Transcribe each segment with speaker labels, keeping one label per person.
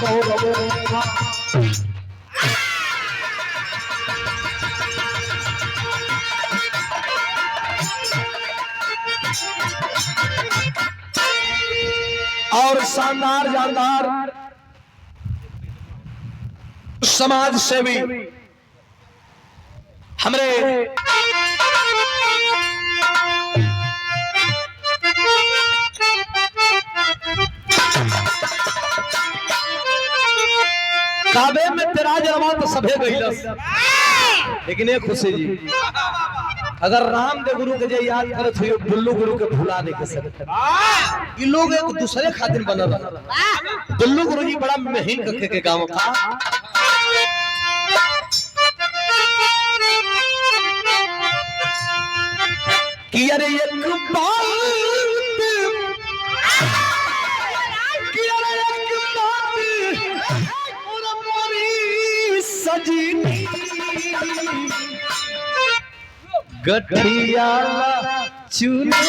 Speaker 1: कौरवों का। और शानदार जानदार समाज सेवी हमरे काबे में तेरा जलवा तो सभे गईलस, लेकिन एक खुशी जी अगर रामदेव गुरु के जे याद करत हो दुल्लू गुरु के भुला नहीं के सकते। ये लोग एक दूसरे खातिर बनल रहा। दुल्लू गुरु जी बड़ा महीन कखे के गांव का कि अरे एक बात कि अरे एक बात और मोरी सजीनी गठिया चुनिया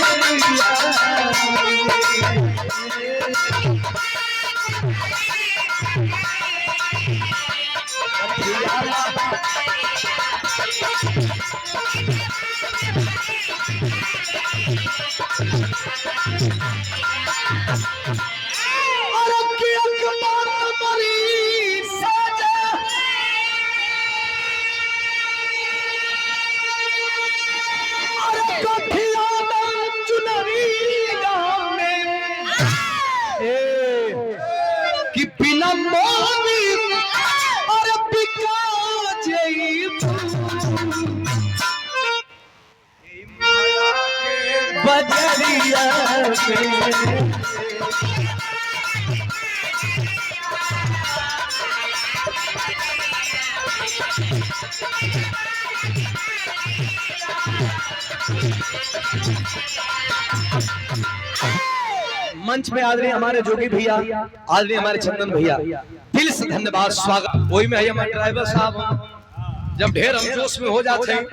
Speaker 1: बजरिया मंच में आदरणीय हमारे जोगी भैया, आदरणीय हमारे चंदन भैया, दिल से धन्यवाद स्वागत। वही में हमारे ड्राइवर साहब जब ढेर हम जोश में हो जाते हैं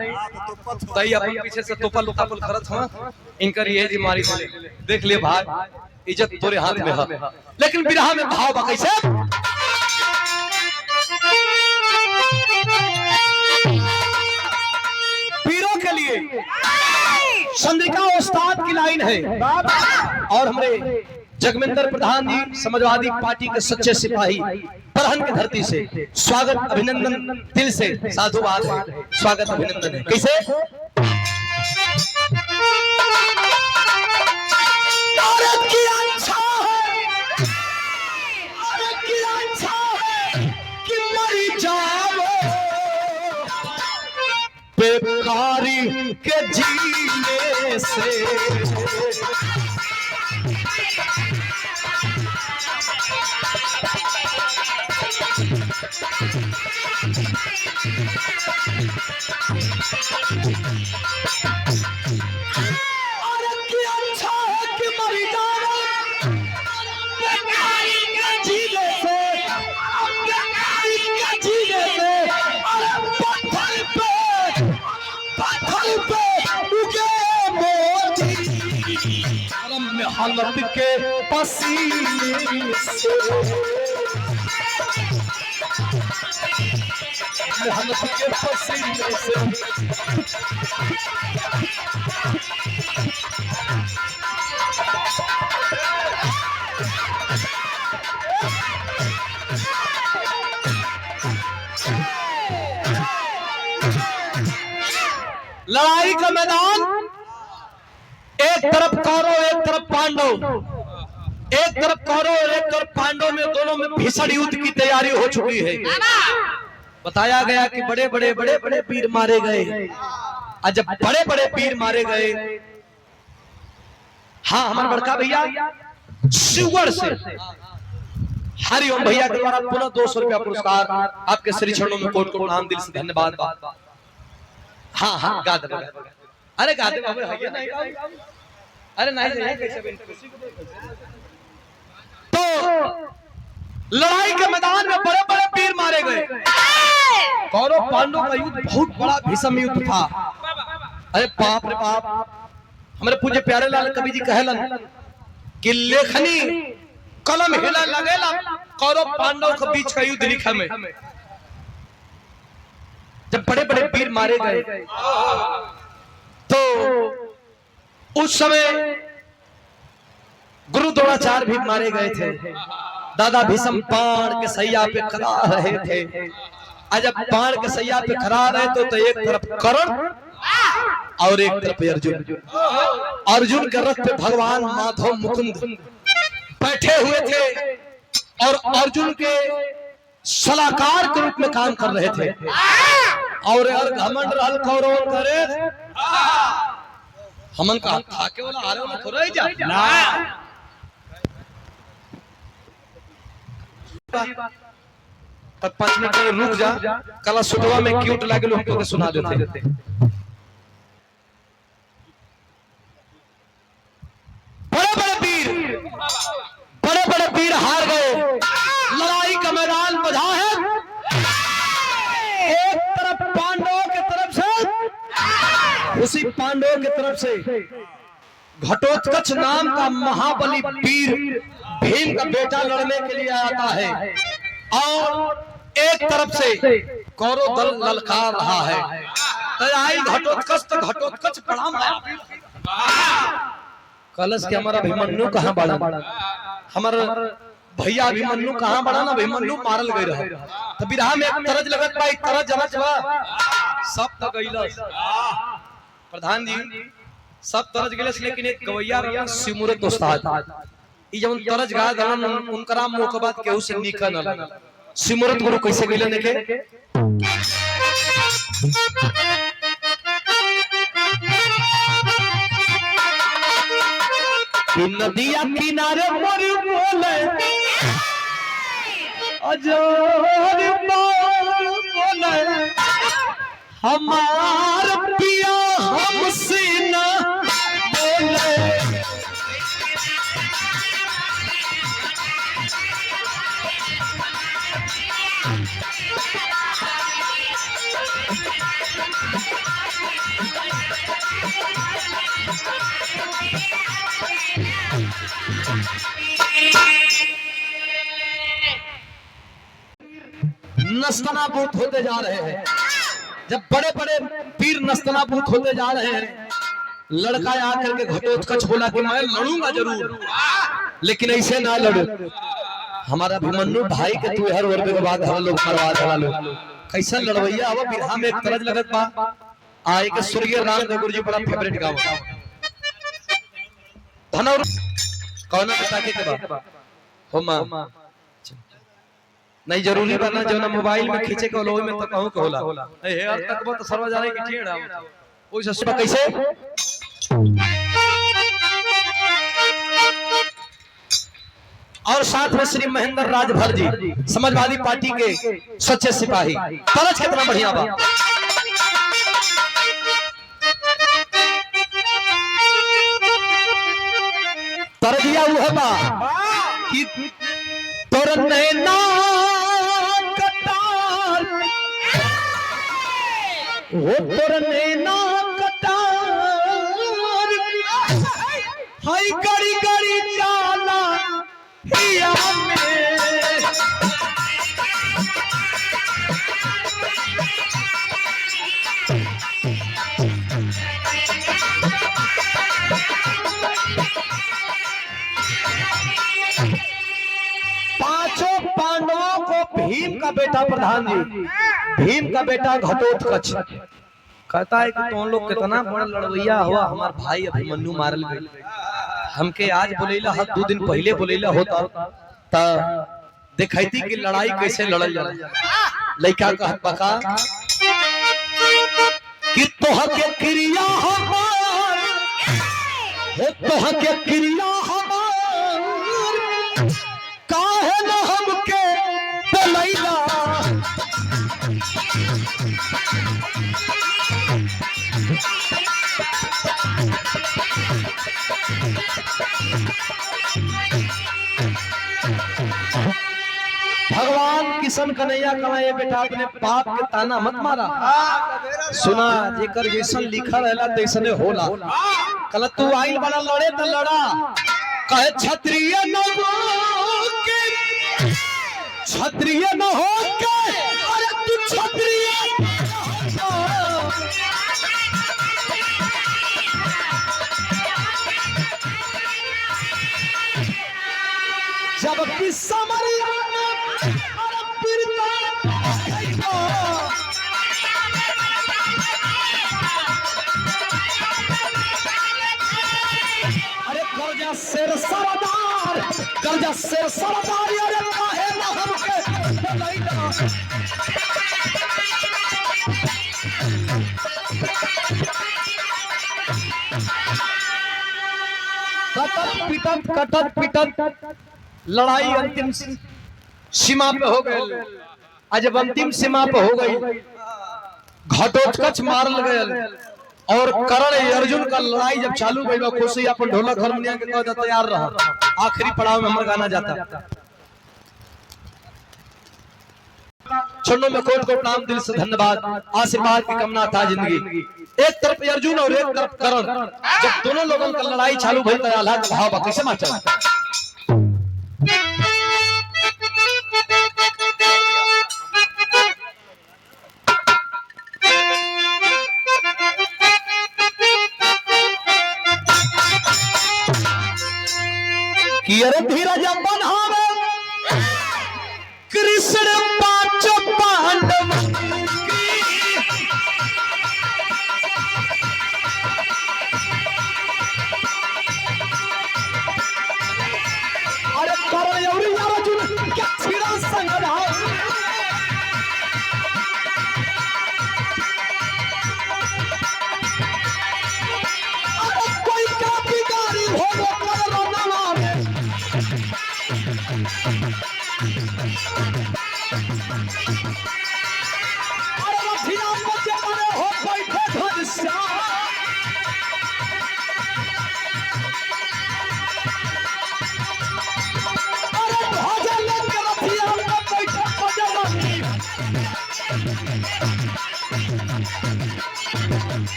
Speaker 1: तई अपन पीछे से तोपल उतापल करत हां इनकर ये जी मारी देख लिए भाई इज्जत तोरे हाथ में है, लेकिन बिरहा में भाव बा कैसे पीरों के लिए चंद्रिका उस्ताद की लाइन है और हमारे जगमेंद्र प्रधान जी समाजवादी पार्टी के सच्चे सिपाही परहन की धरती से स्वागत अभिनंदन दिल से साधुवाद है, स्वागत अभिनंदन है। कैसे बेकारी के जीने से हालत के पसीने से हालत के पसीने से लड़ाई का मैदान एक तरफ कौरव एक तरफ पांडव, एक तरफ कौरव एक तरफ पांडव में दोनों में भीषण युद्ध की तैयारी हो चुकी है। बताया गया कि बड़े बड़े बड़े बड़े वीर मारे गए और जब बड़े बड़े वीर मारे गए, हाँ हमारे बड़का भैया शिवगढ़ से हरिओम भैया के द्वारा पुनः 200 रुपया पुरस्कार आपके श्री चरणों में कोट कोट नाम दिल से धन्यवाद। हाँ हाँ गा दे, अरे गा दे बाबू, अरे नहीं कैसे तो लड़ाई के मैदान में बड़े बड़े वीर मारे गए। कौरव पांडव का युद्ध बहुत बड़ा भीषण युद्ध था। अरे बाप रे बाप, हमारे पूज्य प्यारे लाल कवि जी कहलन कि लेखनी कलम हिला लगेला कौरव पांडव के बीच का युद्ध लिखा में जब बड़े बड़े वीर मारे गए तो उस समय गुरु द्रोणाचार्य भी मारे गए थे। दादा भीष्म बाण के सैया पे खड़ा रहे थे। आज जब बाण के सैया पे खड़ा रहे तो एक तरफ कर्ण और एक तरफ अर्जुन। अर्जुन के रथ पे भगवान माधव मुकुंद बैठे हुए थे और अर्जुन के सलाहकार के रूप में काम कर रहे थे। और घमंड रहल कौरव करे हमन का खाके वाला हारे वाला थोड़ा ही जा ना। तब 5 मिनट रुक जा, कला सुटवा में क्यूट लागल हमको सुना देते। बड़े बड़े वीर हार गए। लड़ाई का मैदान बधा है। एक तरफ पांडवों की तरफ से, उसी पांडवों की तरफ से घटोत्कच नाम का महाबली वीर भीम का बेटा लड़ने के लिए आता है और एक तरफ से कौरव दल ललकार रहा है। आई घटोत्कच तो घटोत्कच बड़ा कलश के हमारा अभिमन्यु कहाँ बड़ा, हमारा भैया अभिमन्यु कहाँ बड़ा ना, अभिमन्यु मारल गई रहा। तो बिरहा में एक तरज लगत बा, एक तरज जनच बा, सब तो गइलस प्रधान जी, सब तरज गइलस। लेकिन एक गवैया रहा सिमुरत उस्ताद, ई जवन तरज गा दलन उनकरा मुख बात केहू से निकल न। सिमुरत गुरु कैसे गइले देखे कि नदिया किनारे मोर बोले अजोर बोले हमार पिया हमसे न बोले। नस्तनाबूत होते जा रहे हैं। जब बड़े बड़े वीर नस्तनाबूत होते जा रहे हैं, लड़का आकर के घटोत्कच बोला कि मैं लड़ूंगा जरूर, लेकिन ऐसे ना लड़ू। हमारा अभिमन्यु भाई के तू हर वर्ग के बाद हम लोग मरवा दवा लो। कैसा लड़वैया अब बिरहा में एक तरज लगत बा। आए के स्वर्गीय राम गुरु जी बड़ा फेवरेट गाँव धनौर कौन बता के बा हो मां नहीं जरूरी बना जो ना मोबाइल में खींचे के लोग में तो कहूं के होला ए यार तक तो सर्व जाने की छेड़ा ओइ से सुबह कैसे और साथ में श्री महेंद्र राजभर जी समाजवादी पार्टी के सच्चे सिपाही। तरज कितना बढ़िया बा। तरजिया वो है बा कि तोर नैना कटार वो तोर नैना कटार हाय गड़ी गड़ी जाला हिया में पांचों पांडवों को भीम का बेटा प्रधान जी, भीम का बेटा घटोत्कच कहता है कि तुम लोग कितना बड़ा लड़वैया हुआ, हमार भाई अभिमन्यु मारल गई। हमके आज बोलेला हद 2 दिन पहले बोलेला होता ता दिखाईती कि लड़ाई कैसे लड़ल जाला। लइका कहत बका कि तोह के क्रिया हमार हो, तोह के क्रिया हमार काहे न हमके बोलैला। भगवान किशन कन्हैया कमाए बेटा अपने बाप के ताना मत मारा। सुना जेकर जैसन लिखा रहला तैसने होला। कल तू आइल वाला लड़े त लड़ा कहे क्षत्रिय न क्षत्रिय न हो के, अरे तू क्षत्रिय जबकि समरिया में अरे पीरता शेर सरदार कर्जा शेर सरदार अरे काहे ना हमके बोलैना कटत पिटत लड़ाई अंतिम सीमा पे हो गई। आज जब अंतिम सीमा पे हो गई घटोत्कच मारल गए और कर्ण अर्जुन का लड़ाई जब चालू गई खुशी अपन ढोलक हारमोनियम के कह तैयार रहा। आखिरी पड़ाव में हमर गाना जाता। चरणों में कोट कोट नाम दिल से धन्यवाद आशीर्वाद की कामना था जिंदगी। एक तरफ अर्जुन और एक तरफ कर्ण जब दोनों लोगों का लड़ाई चालू भई तो आल्हा का भाव कैसे माचा कि अरे धीरज बन्हावे कृष्ण पांच पांडव अरे कर्ण और अर्जुन क्या छिड़ा संग रहा अरे कोई का बिगाड़ी हो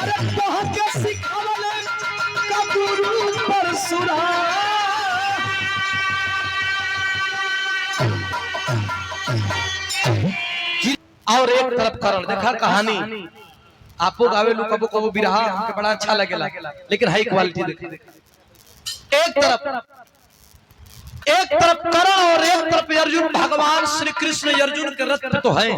Speaker 1: अरे कहाँ के सिखावले कबूरू परसुरा और एक तरफ कर्ण देखा कहानी आपको गावे लो कबो कबो बिरहा हमके बड़ा अच्छा लगेला लेकिन हाई क्वालिटी देखा एक तरफ कर्ण और एक तरफ अर्जुन भगवान श्री कृष्ण अर्जुन के रथ पे तो है।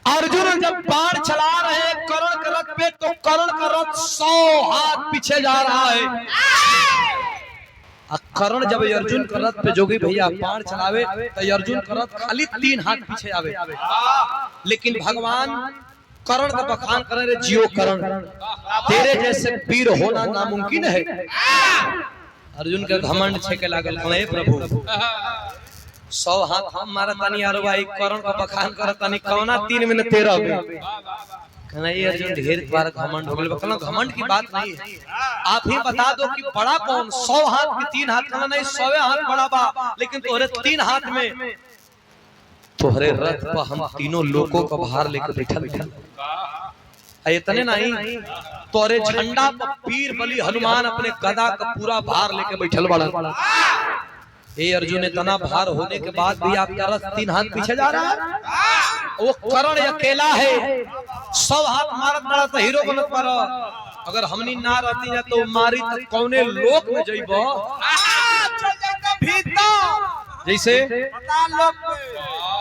Speaker 1: अर्जुन जब बाण चला रहे कर्ण के रथ पे तो कर्ण का रथ 100 हाथ पीछे जा रहा है। कर्ण जब अर्जुन के रथ पे जोगी भैया बाण चलावे तो अर्जुन का रथ खाली 3 हाथ पीछे आवे। लेकिन भगवान कर्ण का बखान करे रे जियो कर्ण तेरे जैसे वीर होना नामुमकिन है। अर्जुन के घमंड छेके लागल हे प्रभु 100 हाथ हम मारा तानी यार भाई कर्ण का बखान करत तानी कौना 3 मिनट 13 में कहना ये अर्जुन ढेर बार घमंड हो गेल। कहना घमंड की बात नहीं है आप ही बता दो कि बड़ा कौन 100 हाथ की 3 हाथ कहना नहीं 100 हाथ बड़ा बा लेकिन तोरे 3 हाथ में तोहरे रथ पर हम तीनों लोगों का भार लेकर बैठल इतने नहीं तोरे झंडा पर वीर बलि हनुमान अपने गदा का पूरा भार लेके बैठल बड़ा। ए अर्जुन इतना भार होने के बाद भी आपका रथ 3 हाथ पीछे जा रहा है। वो कर्ण अकेला है 100 हाथ मारत बड़ा तो हीरो बनत पर अगर हमनी ना रहती जा तो मारी तो कौने लोक में जइबो जैसे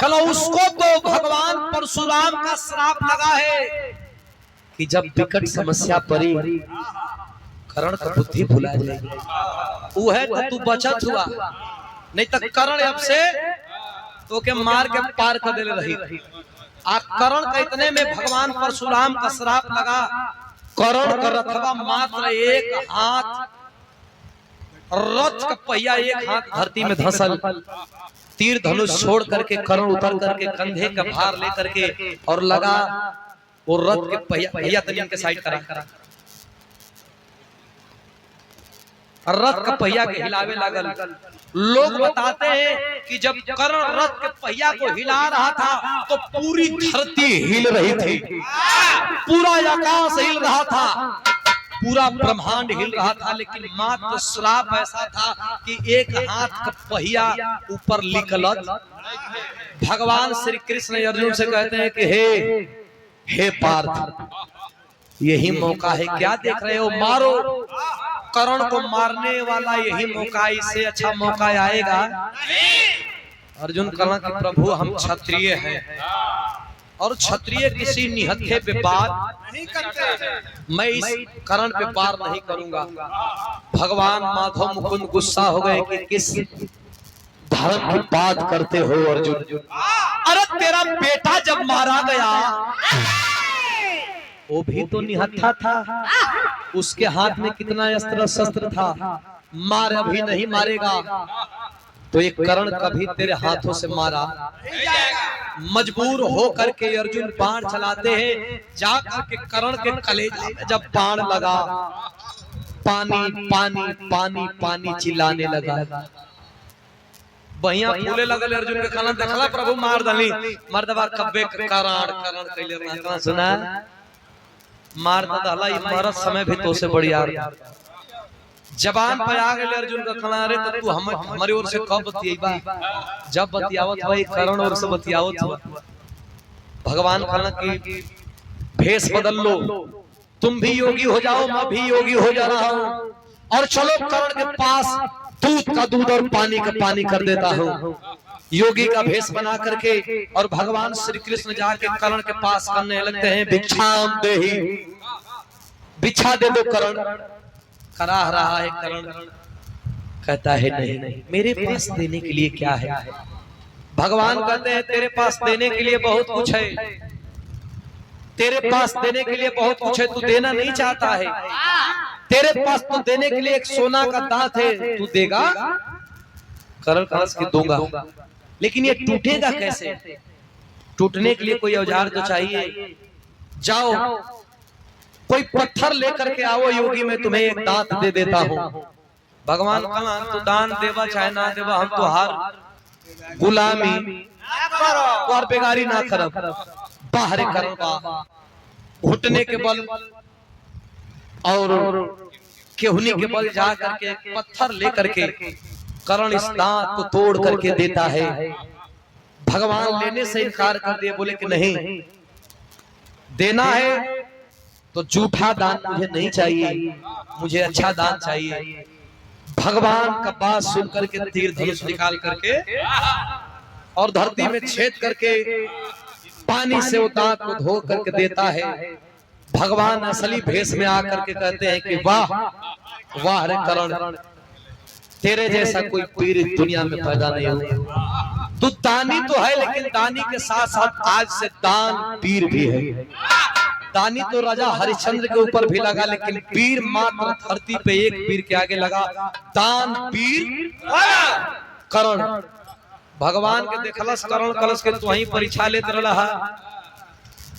Speaker 1: कल उसको तो भगवान परशुराम का श्राप लगा है कि जब विकट समस्या पड़ी कर्ण का बुद्धि भुला जाएगी वो है तो तू बचत हुआ नहीं तो कर्ण अब से तो के मार के पार कर दे रही। आ कर्ण का इतने में भगवान परशुराम का श्राप लगा कर्ण का रथवा मात्र 1 हाथ रथ का पहिया 1 हाथ धरती में धंसल तीर धनुष छोड़ करके कर्ण उतर करके कंधे का भार लेकर के और लगा वो रथ के पहिया तनियन के साइड करा रथ का पहिया के हिलावे लगल। लोग बताते हैं कि जब कर्ण रथ के पहिया को हिला रहा था तो पूरी धरती हिल रही थी, पूरा आकाश हिल रहा था, पूरा ब्रह्मांड हिल रहा था। लेकिन मात्र श्राप ऐसा था कि एक हाथ का पहिया ऊपर निकलत। भगवान श्री कृष्ण अर्जुन से कहते हैं कि हे पार्थ, यही मौका है, क्या देख रहे हो, मारो। कर्ण को मारने वाला यही मौका, इससे अच्छा मौका आएगा। अर्जुन कहा कि प्रभु हम क्षत्रिय हैं और क्षत्रिय किसी निहत्थे पे बात नहीं करते, मैं इस कर्ण पे पार नहीं करूंगा। भगवान माधव मुकुंद गुस्सा हो गए कि किस धर्म की बात करते हो अर्जुन। अरे तेरा बेटा जब मारा गया वो भी तो निहत्था था, उसके हाथ में कितना अस्त्र शस्त्र था, मार अभी नहीं मारेगा तो एक कर्ण कभी तेरे हाथों से मारा। मजबूर हो करके अर्जुन बाण चलाते हैं, जाकर के कर्ण के कलेजे में जब बाण लगा, पानी पानी पानी पानी चिल्लाने लगा। बहिया फूले लगल अर्जुन के खाना देखला प्रभु मार दली, मर्दवा कब्बे करण कैले रहना सुना मार दला। ई मरत समय भी तो से बढ़िया जबान पे आ गए अर्जुन का खाना। अरे तू हमारी ओर से कब बतियाईबा, जब बतियावत भाई करण और से बतियावत हुआ। भगवान खाना की भेष बदल लो, तुम भी योगी हो जाओ, मैं भी योगी हो जा रहा हूँ, और चलो कर्ण के पास दूध का दूध और पानी का पानी कर देता हूँ। योगी का भेष बना करके और भगवान श्री कृष्ण जाके कर्ण के पास करने लगते हैं, भिक्षाम देहि, भिक्षा दे दो कर्ण। कराह रहा है कर्ण, कहता है नहीं मेरे पास देने के लिए क्या है। भगवान कहते हैं तेरे पास देने के लिए बहुत कुछ है, तेरे पास देने के लिए बहुत कुछ है, तू देना नहीं चाहता है, तेरे पास तो देने के लिए एक सोना का दांत है, तू देगा। कर्ण कलश के दूंगा, लेकिन ये टूटेगा कैसे, टूटने के लिए कोई औजार तो चाहिए। जाओ कोई पत्थर लेकर के आओ योगी, मैं तुम्हें एक दांत दे देता हूँ। भगवान कहा तो दान देवा चाहे ना देवा, हम तो हार गुलामी और बेगारी ना करब, बाहर करबा। घुटने के बल और केहुनी के बल जा करके पत्थर लेकर के कर्ण इस दांत को तोड़ करके देता है। भगवान लेने से इनकार कर दिए, बोले कि नहीं देना है तो झूठा दान मुझे नहीं चाहिए, मुझे अच्छा दान चाहिए। भगवान का बात सुन करके तीर धनुष निकाल करके और धरती में छेद करके पानी से वो दांत को धो करके देता है। भगवान असली भेष में आकर के कहते हैं कि वाह वाह रे कर्ण, तेरे जैसा कोई पीर दुनिया में पैदा नहीं हुआ। तू दानी तो है, लेकिन दानी के साथ साथ आज से दान पीर भी है। दानी तो राजा हरिश्चंद्र के ऊपर भी लगा, लेकिन पीर मात्र धरती पे एक पीर के आगे लगा, दान पीर कर्ण। भगवान के देखलस कर्ण कलश के तू वहीं परीक्षा लेते रहा।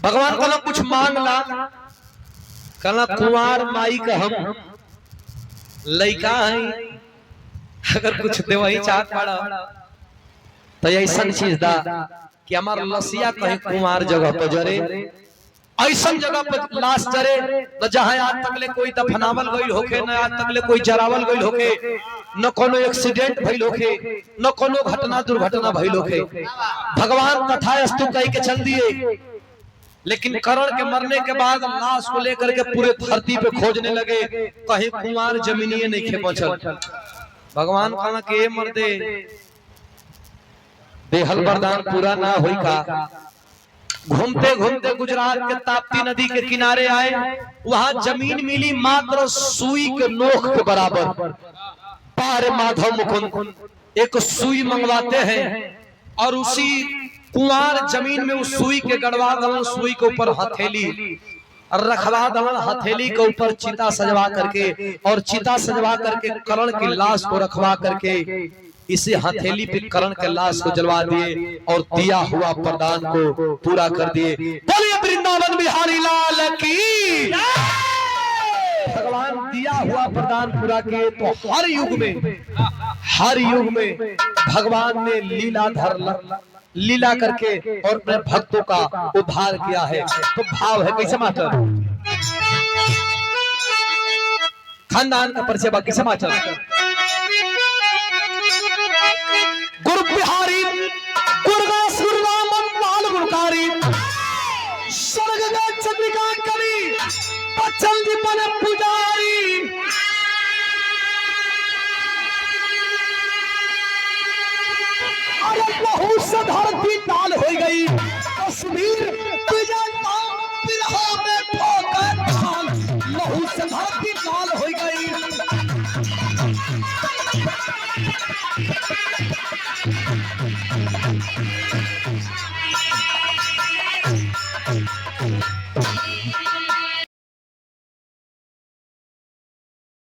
Speaker 1: भगवान कहला कुछ मांग ला, कहला कुंवार माई का हम लइका है, अगर कुछ दे वही चाहत पड़ा तो ऐसा चीज दा कि हमार लसिया कहीं कुंवार जगह पर जरे, ऐसा जगह पर लाश जरे न जहां आज तकले कोई दफनावल गइल होके, न आज तकले कोई जरावल गइल होके, न कोनो एक्सीडेंट भइल होके, न कोनो घटना दुर्घटना भइल होके। भगवान तथास्तु कह के चल दिए। लेकिन कर्ण के मरने के बाद लाश को लेकर के पूरे धरती पे खोजने लगे, कहीं कुंवार जमीनिए नहीं खे पहुंचल। भगवान कहना कि मर्दे देहल वरदान पूरा ना होई का। घूमते घूमते गुजरात के ताप्ती नदी के किनारे आए, वहां जमीन मिली मात्र सुई के नोक के बराबर। पारे माधव मुकुंद एक सुई मंगवाते हैं और उसी कुंवार जमीन में उस सुई के गड़वा दलन, सुई के ऊपर हथेली रखवा दलन, हथेली के ऊपर चिता सजवा करके और चिता सजवा करके कर्ण की लाश को रखवा करके इसी हथेली पे कर्ण के लाश को जलवा दिए और दिया हुआ प्रदान को पूरा कर दिए। बोलिए वृंदावन बिहारी लाल की। भगवान दिया हुआ वरदान पूरा किए तो हर युग में भगवान ने लीला करके और अपने भक्तों का उद्धार किया है। तो भाव है कैसे मास्टर? खानदान का परिचय बाकी समाचार। गुरु बिहारी गुरदास गुरुरामन लाल गुणकारी स्वर्ग में चंद्रिका कवि बच्चन जी बने पुजारी। अरे बहुत से धरती लाल हो गई कश्मीर में ठोकर लहू से धरती लाल हो गई।